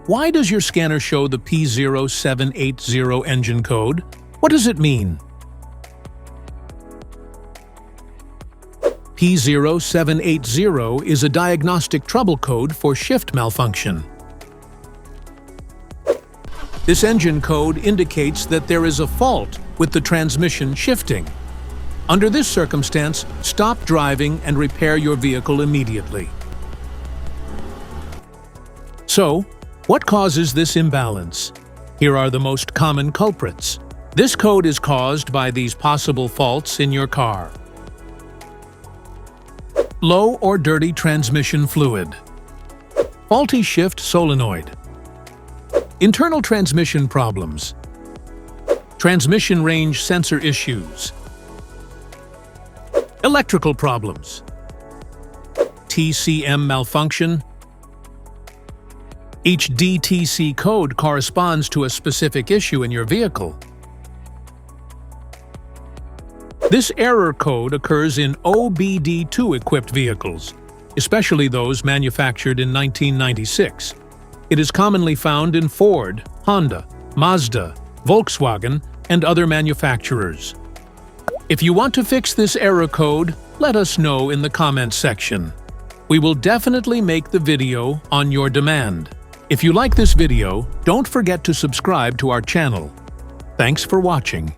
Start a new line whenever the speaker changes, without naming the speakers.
Why does your scanner show the P0780 engine code? What does it mean? P0780 is a diagnostic trouble code for shift malfunction. This engine code indicates that there is a fault with the transmission shifting. Under this circumstance, stop driving and repair your vehicle immediately. So, what causes this imbalance? Here are the most common culprits. This code is caused by these possible faults in your car. Low or dirty transmission fluid. Faulty shift solenoid. Internal transmission problems. Transmission range sensor issues. Electrical problems. TCM malfunction. Each DTC code corresponds to a specific issue in your vehicle. This error code occurs in OBD2-equipped vehicles, especially those manufactured in 1996. It is commonly found in Ford, Honda, Mazda, Volkswagen, and other manufacturers. If you want to fix this error code, let us know in the comments section. We will definitely make the video on your demand. If you like this video, don't forget to subscribe to our channel. Thanks for watching.